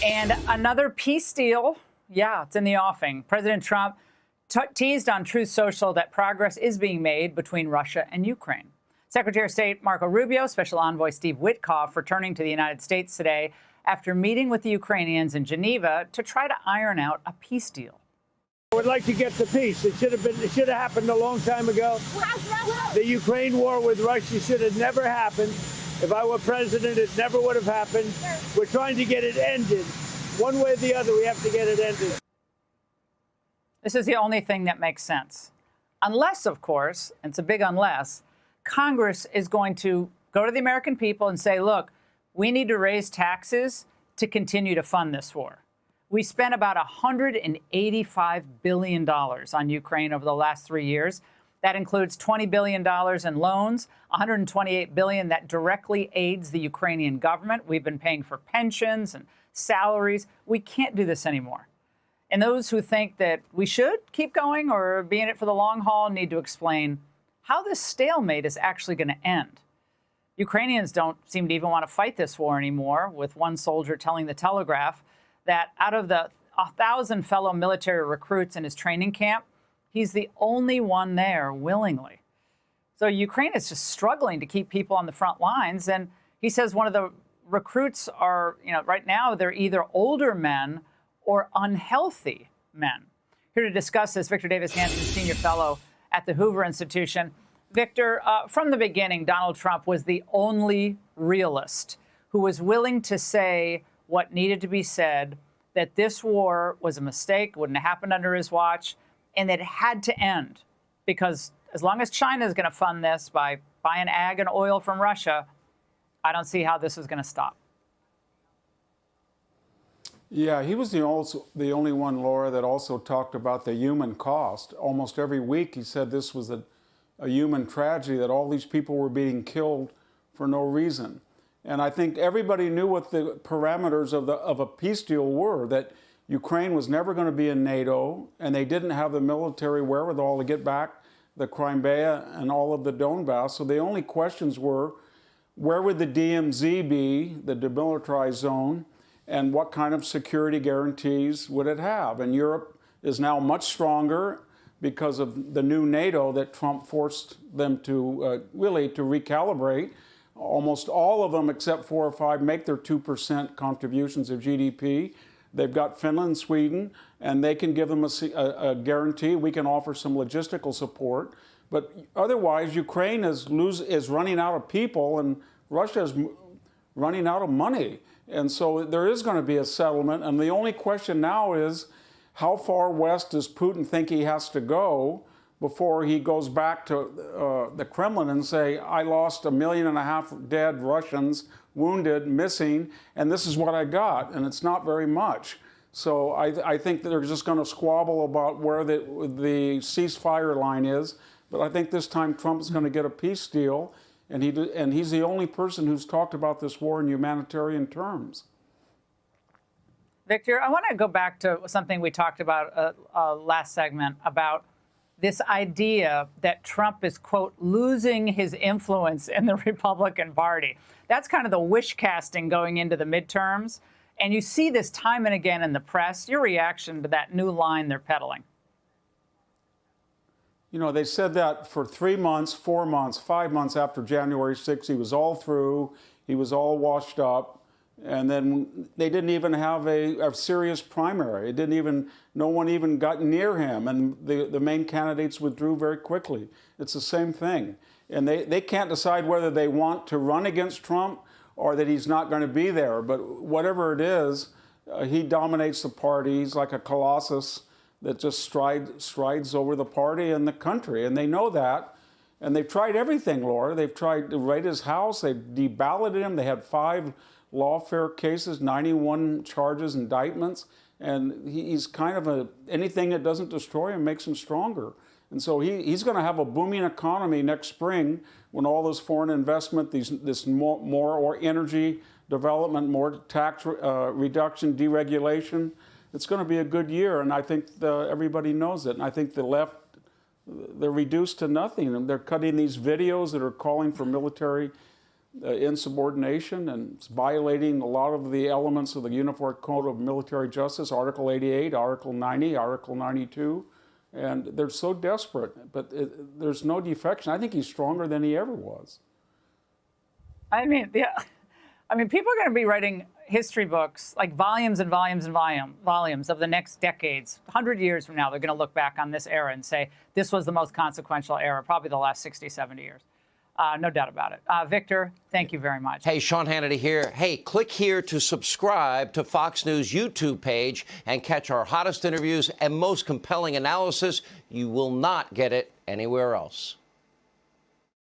And another peace deal. Yeah, it's in the offing. President Trump teased on Truth Social that progress is being made between Russia and Ukraine. Secretary of State Marco Rubio, Special Envoy Steve Witkoff returning to the United States today after meeting with the Ukrainians in Geneva to try to iron out a peace deal. I would like to get the peace. It should have happened a long time ago. The Ukraine war with Russia should have never happened. If I were president, it never would have happened. We're trying to get it ended. One way or the other, we have to get it ended. This is the only thing that makes sense. Unless, of course, and it's a big unless, Congress is going to go to the American people and say, look, we need to raise taxes to continue to fund this war. We spent about $185 billion on Ukraine over the last 3 years. That includes $20 billion in loans, $128 billion that directly aids the Ukrainian government. We've been paying for pensions and salaries. We can't do this anymore. And those who think that we should keep going or be in it for the long haul need to explain how this stalemate is actually going to end. Ukrainians don't seem to even want to fight this war anymore, with one soldier telling the Telegraph that out of the 1,000 fellow military recruits in his training camp, he's the only one there willingly. So Ukraine is just struggling to keep people on the front lines. And he says one of the recruits are, right now, they're either older men or unhealthy men. Here to discuss this, Victor Davis Hanson, Senior Fellow at the Hoover Institution. Victor, from the beginning, Donald Trump was the only realist who was willing to say what needed to be said, that this war was a mistake, wouldn't have happened under his watch, and that it had to end. Because as long as China is going to fund this by buying ag and oil from Russia, I don't see how this is going to stop. Yeah, he was the only one, Laura, that also talked about the human cost. Almost every week he said this was a human tragedy, that all these people were being killed for no reason. And I think everybody knew what the parameters of a peace deal were, that Ukraine was never going to be in NATO, and they didn't have the military wherewithal to get back the Crimea and all of the Donbass. So the only questions were, where would the DMZ be, the demilitarized zone, and what kind of security guarantees would it have? And Europe is now much stronger because of the new NATO that Trump forced them to really to recalibrate. Almost all of them, except 4 or 5, make their 2% contributions of GDP. They've got Finland, Sweden, and they can give them a guarantee. We can offer some logistical support. But otherwise, Ukraine is running out of people, and Russia is running out of money. And so there is going to be a settlement. And the only question now is, how far west does Putin think he has to go before he goes back to the Kremlin and say, I lost 1.5 million dead Russians, wounded, missing, and this is what I got, and it's not very much. So I think that they're just going to squabble about where the ceasefire line is, but I think this time Trump's going to get a peace deal, and he's the only person who's talked about this war in humanitarian terms. Victor, I want to go back to something we talked about last segment about this idea that Trump is, quote, losing his influence in the Republican Party. That's kind of the wish casting going into the midterms. And you see this time and again in the press. Your reaction to that new line they're peddling? They said that for 3 months, 4 months, 5 months after January 6th, he was all through, he was all washed up. And then they didn't even have a serious primary. No one even got near him. And the main candidates withdrew very quickly. It's the same thing. And they can't decide whether they want to run against Trump or that he's not going to be there. But whatever it is, he dominates the party. He's like a colossus that just strides over the party and the country. And they know that. And they've tried everything, Laura. They've tried to raid his house. They've deballoted him. They had 5 lawfare cases, 91 charges, indictments, and he's kind of anything that doesn't destroy him makes him stronger. And so he's going to have a booming economy next spring when all this foreign investment, this more energy development, more tax reduction, deregulation, it's going to be a good year. And I think everybody knows it. And I think the left, they're reduced to nothing. And they're cutting these videos that are calling for military insubordination, and it's violating a lot of the elements of the Uniform Code of Military Justice, Article 88, Article 90, Article 92. And they're so desperate, but there's no defection. I think he's stronger than he ever was. I mean, yeah. I mean, people are going to be writing history books, like volumes and volumes and volumes of the next decades. 100 years from now, they're going to look back on this era and say, this was the most consequential era, probably the last 60, 70 years. No doubt about it. Victor, thank you very much. Hey, Sean Hannity here. Hey, click here to subscribe to Fox News YouTube page and catch our hottest interviews and most compelling analysis. You will not get it anywhere else.